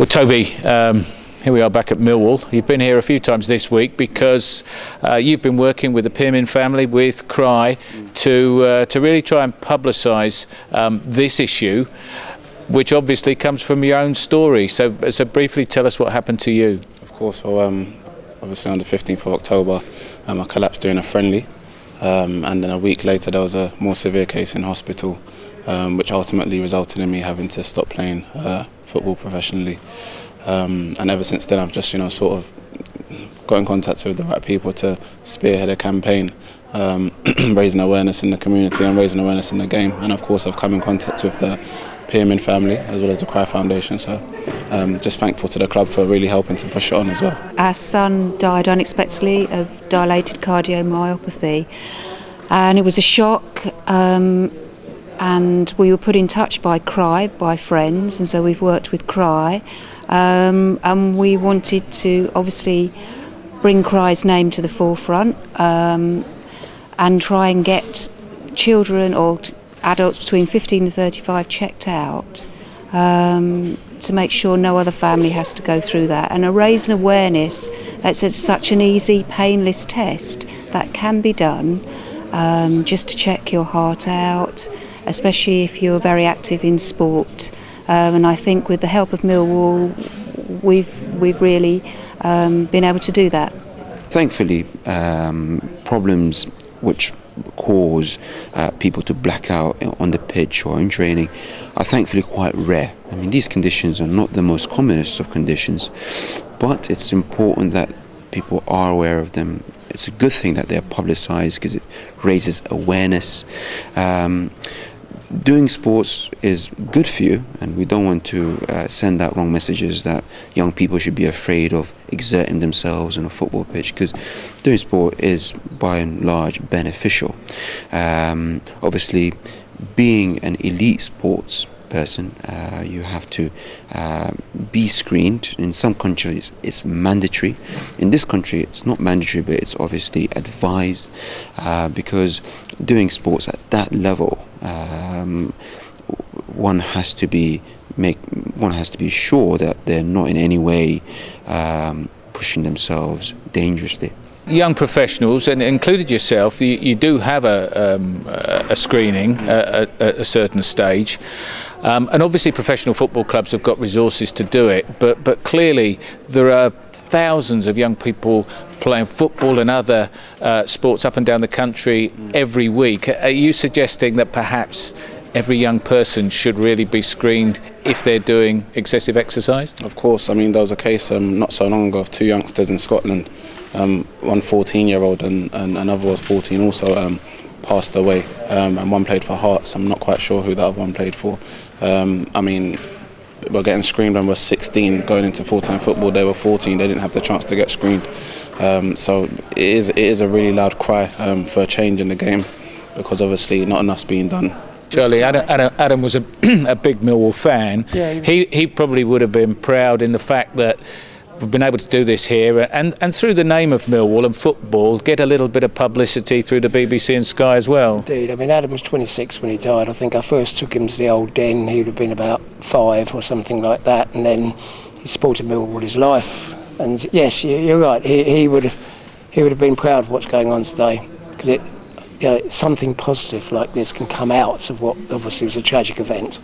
Well, Tobi, here we are back at Millwall. You've been here a few times this week because you've been working with the Pearmine family, with CRY, to really try and publicise this issue, which obviously comes from your own story. So briefly tell us what happened to you. Of course, well, obviously on the 15th of October, I collapsed during a friendly, and then a week later there was a more severe case in hospital, which ultimately resulted in me having to stop playing football professionally. And ever since then I've just, sort of got in contact with the right people to spearhead a campaign, raising awareness in the community and raising awareness in the game. And of course I've come in contact with the Pearmine family as well as the CRY Foundation, so just thankful to the club for really helping to push it on as well. Our son died unexpectedly of dilated cardiomyopathy, and it was a shock, and we were put in touch by CRY, by friends, and so we've worked with CRY, and we wanted to obviously bring CRY's name to the forefront, and try and get children or adults between 15 and 35 checked out, to make sure no other family has to go through that, and raise an awareness that it's such an easy, painless test that can be done, just to check your heart out, especially if you're very active in sport. And I think with the help of Millwall, we've really been able to do that. Thankfully, problems which cause people to black out on the pitch or in training are thankfully quite rare. I mean, these conditions are not the most commonest of conditions, but it's important that people are aware of them. It's a good thing that they're publicised because it raises awareness. Doing sports is good for you, and we don't want to send out wrong messages that young people should be afraid of exerting themselves on a football pitch, because doing sport is by and large beneficial. Obviously, being an elite sports person, you have to be screened. In some countries it's mandatory. In this country it's not mandatory, but it's obviously advised, because doing sports at that level, one has to be sure that they're not in any way pushing themselves dangerously. Young professionals, and included yourself, you do have a screening at a certain stage, and obviously professional football clubs have got resources to do it, but clearly there are thousands of young people playing football and other sports up and down the country every week. Are you suggesting that perhaps every young person should really be screened if they're doing excessive exercise? Of course. I mean, there was a case not so long ago of two youngsters in Scotland, one 14-year-old and another was 14 also, passed away, and one played for Hearts. I'm not quite sure who the other one played for. I mean, we're getting screened when we're 16, going into full-time football. They were 14, they didn't have the chance to get screened. So it is a really loud cry for a change in the game, because obviously not enough's being done. Charlie, Adam was a big Millwall fan. Yeah, he probably would have been proud in the fact that we've been able to do this here, and through the name of Millwall and football, get a little bit of publicity through the BBC and Sky as well. Indeed. I mean, Adam was 26 when he died. I think I first took him to the old den. He would have been about 5 or something like that, and then he supported Millwall his life. And yes, you're right. He would have been proud of what's going on today, because something positive like this can come out of what obviously was a tragic event.